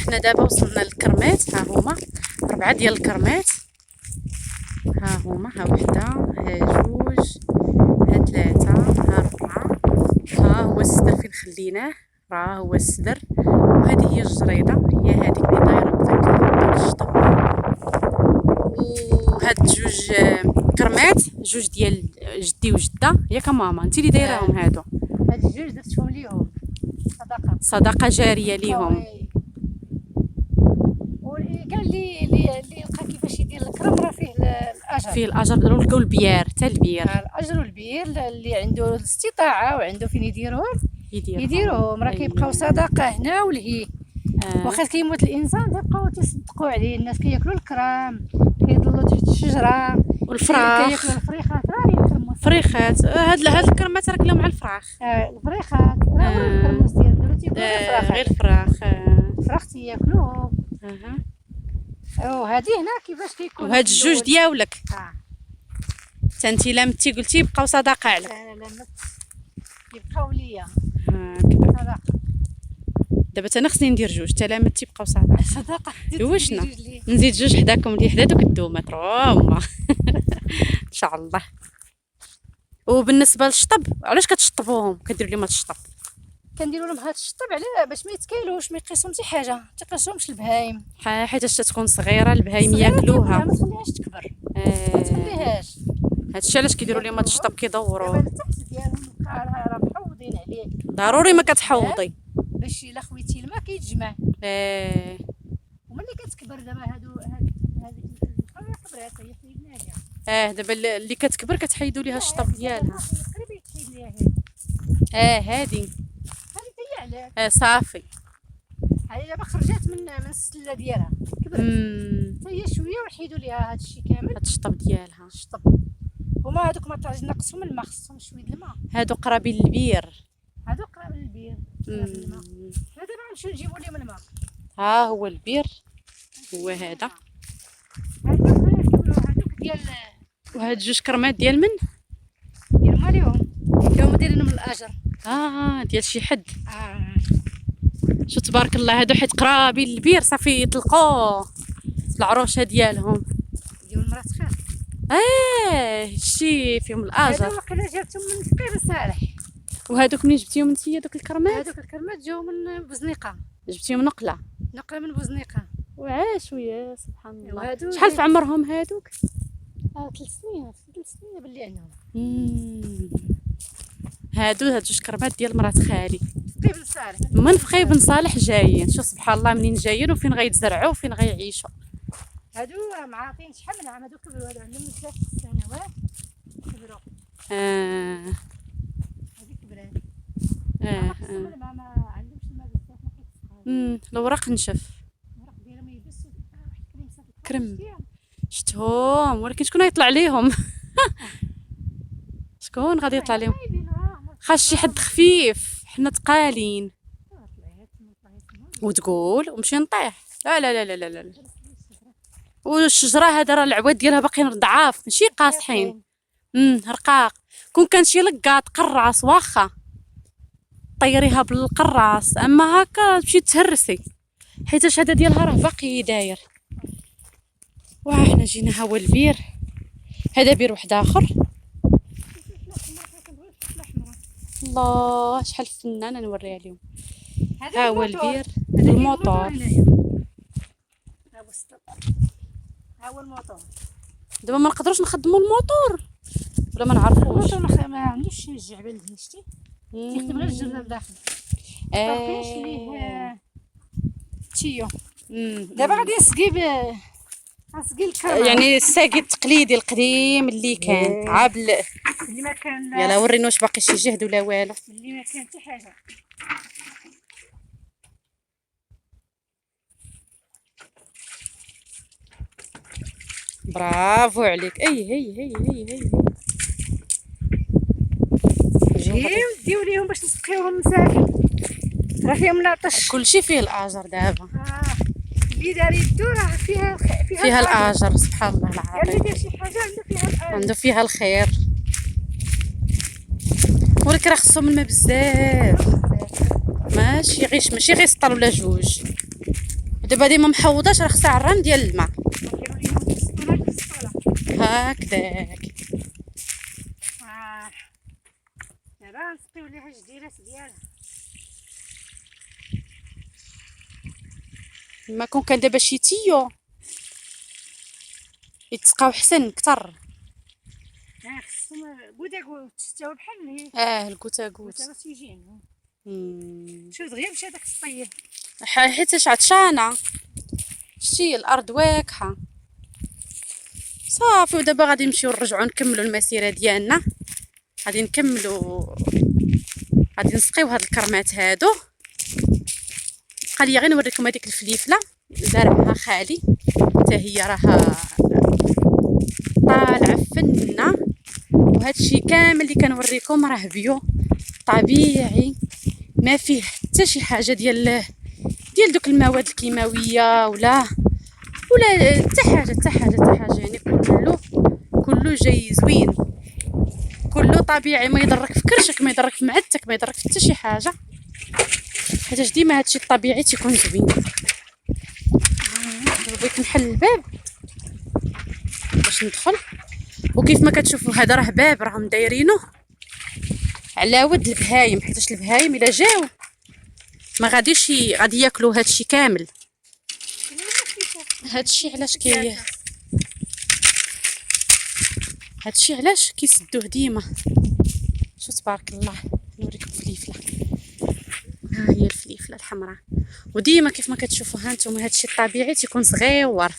حنا دابا وصلنا للكرمات. ها هما 4 ديال الكرمات. ها هما، ها وحده، ها جوج، ها 3، ها 4. ها هو السدر فين خليناه، راه هو السدر. وهذه هي الجريده، هي هذيك اللي دايره بداك الشطب. وهاد جوج كرمات، جوج ديال جدي وجده. ياك ماما انت اللي دايراهم هادو؟ هاد الجوج درتهم ليهم صدقه جاريه ليهم. وكاع اللي لقى كيفاش يدير الكرم راه فيه الاجر. فيه الاجر والبيار، حتى البير. الاجر والبير اللي عنده الاستطاعه وعنده فين يديروهم يديروهم. راه كيبقاو صدقه هنا ولهي. واخا كيموت الانسان تيبقاو تصدقوا عليه. الناس كياكلوا الكرام، كيضلوا تحت الشجره والفراخ، كياكلوا الفريخات. راه يكرموا فريخات. هاد الكرمات راكلهم مع الفراخ. الفريخات راه الكرموس ديالو تيكون غير الفراخ. الفراخ تياكلوهم. وهذه هنا كيفاش كيكون. وهاد الجوج دياولك حتى انت لامتي قلتي بقاو صدقه عليك. لا لا يبقاو ليا هكذا. صدقه. دابا انا خصني ندير جوج، حتى لامتي بقاو صدقه. واش نزيد جوج حداكم اللي حدا دوك الدومات هما ان شاء الله. وبالنسبه للشطب، علاش كتشطبوهم؟ كديروا لهم هاد الشطب؟ كنديروا لهم هاد الشطب على باش ما يتكايلوش، ما يقيسهم شي حاجه، ما تقيسهمش البهايم حيتاش تكون صغيره البهايم ياكلوها. ما تخليهاش تكبر. ما تخليهاش. هادشي علاش كيديروا لهم هاد الشطب، كيدوروا. دابا التحت ديالهم راه محوضين عليه. ضروري ما كتحوضي باش الا خويتي الماء كيتجمع. وملي كتكبر دابا هذيك كبرات هي حيدناها. دابا اللي كتكبر كتحيدوا ليها الشطب ديالها. قريبه يتحيد ليها هادي هي علاش. صافي. هي دابا خرجت من السله ديالها، كبرت حتى هي شويه ونحيدوا ليها هذا الشيء كامل، هاد الشطب ديالها. الشطب. هما هذوك ما طاج ناقصهم الماء، خصهم شويه الماء. هادو قرابين للبير. هادو قراب للبير. حنا دابا غنمشيو نجيبوا لهم الماء. ها هو البير، هو هذا. هادوك ديال. وهاد جوج كرمات ديال من؟ ديال ماليهم دايرينهم الاجر. ديال شي حد. شو تبارك الله. هادو حيت قرابين للبير صافي يطلقوا العروشه ديالهم. ديال مرات خير. شي فيهم الاجر. هادو واقيلا جابتهم من فقير صالح. وهادوك منين جبتيهم نتيا دوك الكرمات؟ هادوك الكرمات جاو من بوزنيقه. جبتيهم نقله من بوزنيقه. وعاش ويا سبحان الله. وهادو شحال في عمرهم هادوك؟ 3 سنين باللي عندهم. هاد جوج كرمات ديال مرات خالي فقي بن صالح. من فقي بن صالح جايين. شوف سبحان الله منين جايين وفين غيتزرعوا وفين غيعيشوا. هادو معاطين شحال من عام. هادو كبروا، هادو عندهم 3 سنوات كبروا. هادي كبرات. ما عندهمش الماء بزاف، ما كيتسقاوش. الوراق نشف. الوراق ديالهم ما يبسوا. واحد كرم شفتهم، ولكن شكون غيطلع عليهم؟ شكون غادي يطلع عليهم؟ خاص شي حد خفيف، حنا تقالين. وتقول ومشي نطيح. لا لا لا لا لا. والشجره هذا راه العواد ديالها باقيين ضعاف ماشي قاصحين. رقاق. كون كان شي لقاط قراص واخا طيريها بالقراص، اما هكا تمشي تهرسي حيت هذا ديالها راه باقي داير. حنا جينا ها هو البير. هذا بير واحد اخر. الله شحال فنانه نوريها لهم. ها هو البير. الموطور. ها هو الموطور. دابا ما نقدروش نخدموا الموطور ولا ما نعرفوش. الموطور ما عندوش الجعبه شتي، تيخدم غير الجرة بداخل. باقيش ليه تيو. دابا غادي نسقي الكرمه، يعني الساقي التقليدي القديم اللي كان عابل اللي ما كان. يلا ورينا واش باقي شي جهد ولا والو. اللي ما كان حتى حاجه. برافو عليك. هي ديو ليهم باش نسقيوهم مساكن، راه فيهم العطش. كلشي فيه الاجر دابا. اللي دار يدو راه فيها الاجر. سبحان الله العظيم. اللي دار شي حاجه عنده فيها الخير. ولكن راه خصهم الماء بزاف، ماشي غير سطر ولا جوج. دابا هادي ما محوضاش راه خصها عران ديال الماء نديرو ليهم السطوله السطوله هكذاك. دابا نسقيو ليها الجديرات ديالها. ما كون كان دابا شي تيو يتسقاو حسن كتر. خصهم بوداك تستاو بحال هي الكوتاكوت. راه تيجينا. شوف دغيا مشى داك السطيل حيتاش عطشانه، شتي الارض واكحه صافي. ودابا غادي نمشيو نرجعو نكملو المسيره ديالنا، غادي نكملو، غادي نسقيو هاد الكرمات هادو. بقى لي غير نوريكم هذيك الفليفله زرعها خالي حتى هي راها طالعه فنه. وهادشي كامل اللي كنوريكم راه بيو طبيعي، ما فيه حتى شي حاجه ديال دوك المواد الكيماويه ولا حتى حاجه يعني كله جاي زوين، كله طبيعي، ما يضرك في كرشك، ما يضرك في معدتك، ما يضرك في حتى شي حاجه، حيت ديما هادشي الطبيعي تيكون زوين. بغيت نحل الباب باش ندخل، وكيف ما كتشوفوا هذا راه باب راهم دايرينه على ود البهايم، حيت البهايم الا جاو ما غاديش غادي ياكلوا هادشي كامل. هادشي علاش كيسدوه ديما. شو تبارك الله. نوريكم فليفله، ها هي الفليفله الحمراء. وديما كيف ما كتشوفوا ها نتوما هادشي الطبيعي تيكون صغيور،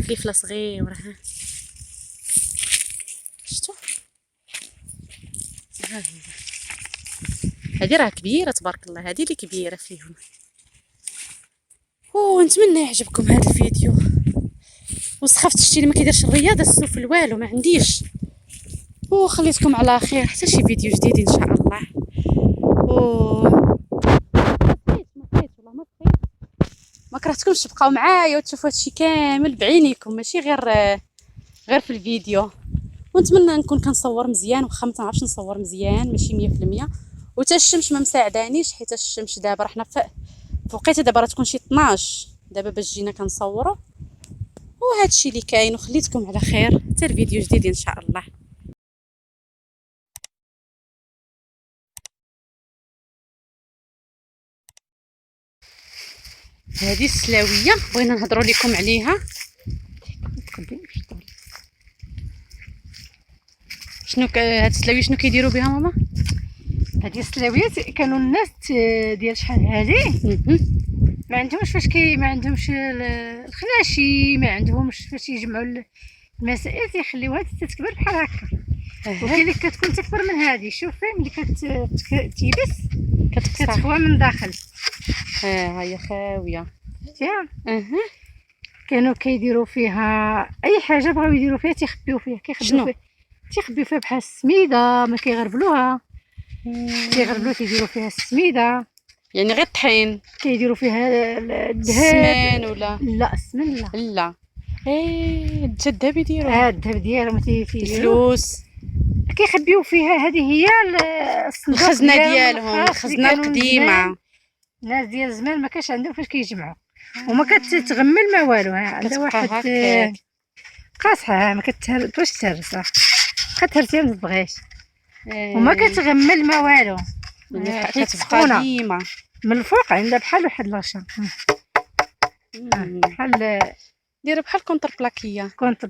فليفله صغيره. ها شفتوا ها هي هادي راه كبيره تبارك الله، هادي اللي كبيره فيهم. ونتمنى يعجبكم هذا الفيديو. وسخفت شتي اللي ما كيديرش الرياضه السفل والو ما عنديش. وخليتكم على خير حتى شي فيديو جديد ان شاء الله. ما كرهتكمش تبقاو معايا وتشوفوا هادشي كامل بعينيكم، ماشي غير في الفيديو. ونتمنى نكون كنصور مزيان، واخا ما نعرفش نصور مزيان ماشي 100%. وتا الشمس ما مساعدانيش، حيت الشمس دابا راه حنا في وقيته دابا راه تكون شي 12 دابا باش جينا كنصوروا. وهادشي اللي كاين، وخليتكم على خير حتى الفيديو جديد ان شاء الله. هذه السلاويه بغينا نهضروا لكم عليها. شنو هاد السلاويه شنو كيديروا بها ماما؟ هذه السلاويات كانوا الناس ديال شحال هذه ما عندهمش ما عندهمش الخناشي، ما عندهمش فاش يجمعوا المسائل تيخليوها حتى تكبر بحال هكا. وكاين اللي كتكون تكبر من هذه، شوفي ملي كتيبس كتخوى من داخل. ها هي خاويه. كانوا كيديروا فيها اي حاجه بغاو يديروا فيها تيخبيو فيها، تيخبيو فيها بحال السميده، ما كيغربلوها، تيديروا فيها السميده، يعني غير الطحين. كيديروا فيها الذهب السمان ولا لا السمن لا الذهب يديروا الذهب ديالهم الفلوس كيخبيو فيها. هذه هي الخزنه ديالهم، الخزنه القديمه. الناس ديال زمان ما كانش عندهم فاش كيجمعوا، وما كتغمل ما والو. عندها واحد قاصحه ما كتبغيش تهرس، راه كتهرسيها ما تبغيش، وما كتغمل ما والو، حيت سخونه ديما من الفوق عندها بحال واحد الغشا، بحال دايره بحال كونتر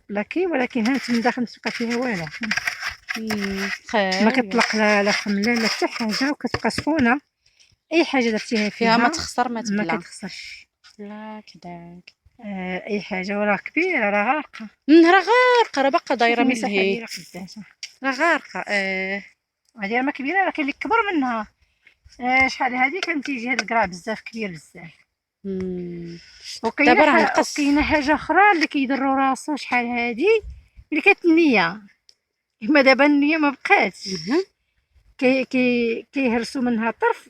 بلاكي، ولكن هانت من داخل متبقى فيها والو. ما كتطلق لا خمله لا حتى حاجه، وكتبقى سخونه. اي حاجه درتيها فيها ما تخسر ما تبلا، ما كتخسرش. لا كداك اي حاجه وراه كبيره، راه غارقه، راه باقا دايره من الهي، راه غارقه. هذه ما كبيره، راه كاين اللي كبر منها. شحال هذه كان تيجي هذا القرع بزاف كبير بزاف. وكاينه حاجه اخرى اللي كيضروا راسو شحال هذه اللي كانت النيه، كما دابا النيه ما بقاتش. كيهرسوا منها طرف،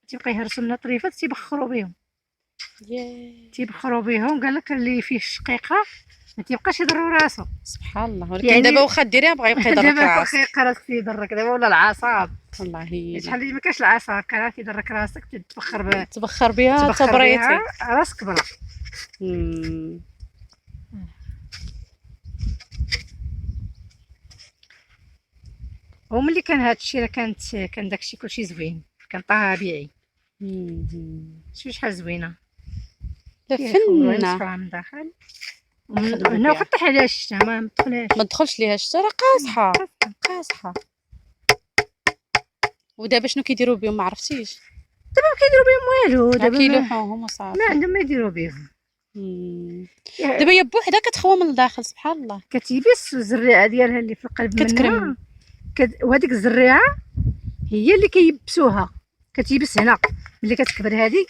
تيبقى يهرسوا منها طريفات، تيبخروا بهم. قال لك اللي فيه الشقيقه ما تيبقاش يضر راسو. سبحان الله. ولكن يعني دابا واخا ديريها بغا يبقى يضرك دابا راسك. واخا راسك تيضرك دابا ولا العصاب. والله شحال اللي ما كاش العصاب كان تيضرك راسك تبخر بها تبخر تبريتي. بها راسك برا. وملي كان هادشي راه كان داكشي كلشي زوين، كان طبيعي. شحال زوينه فنة من داخل. هنا واخا طيح عليها الشتا ما تدخلهاش، ما تدخلش ليها الشتا، راه قاصحه قاصحه. ودابا شنو كيديروا بهم ما عرفتيش؟ دابا ما كيديروا بهم والو، دابا كيلوحوهم وصافي، ما عندهم ما يديروا بهم. دابا هي بوحدها كتخوى من الداخل. سبحان الله. كتيبس الزريعه ديالها اللي في القلب كتكرم. وهذيك الزريعه هي اللي كيبسوها، كتيبس هنا. ملي كتكبر هذيك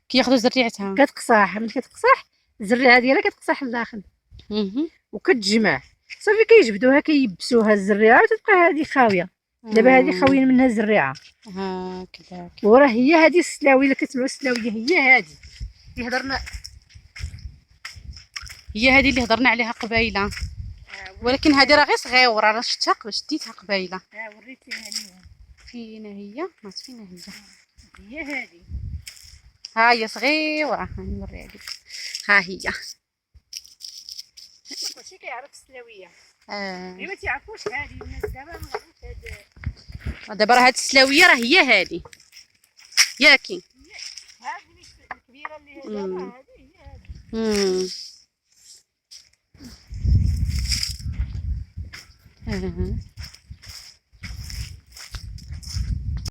كياخذوا زريعتها كتقصاح. ملي كتقصاح الزريعه ديالها كتقصاح لداخل وكتجمع صافي، كيجبدوها كيبسوها الزريعه وتبقى هذه خاويه. دابا هذه خاويين منها الزريعه هكذاك. وراه هي هذه السلاوي اللي كتسمعوا السلاويه، هي هذه اللي هضرنا، هي هذه اللي هضرنا عليها قبيله. ولكن هذه راه غير صغيره، راه شفتها قبل شديتها قبيله. وريتيها ليهم. فين هي؟ ما فين هي هذه. ها هي صغيره، نوريها لك. ها هي. كلشي كيعرف السلاويه. اللي ما تيعرفوش هذه الناس دابا ما عرفوش هاد. دابا راه هاد السلاويه راه هي هذه ياكي. هذه الكبيره اللي هي دابا هذه هي هذه.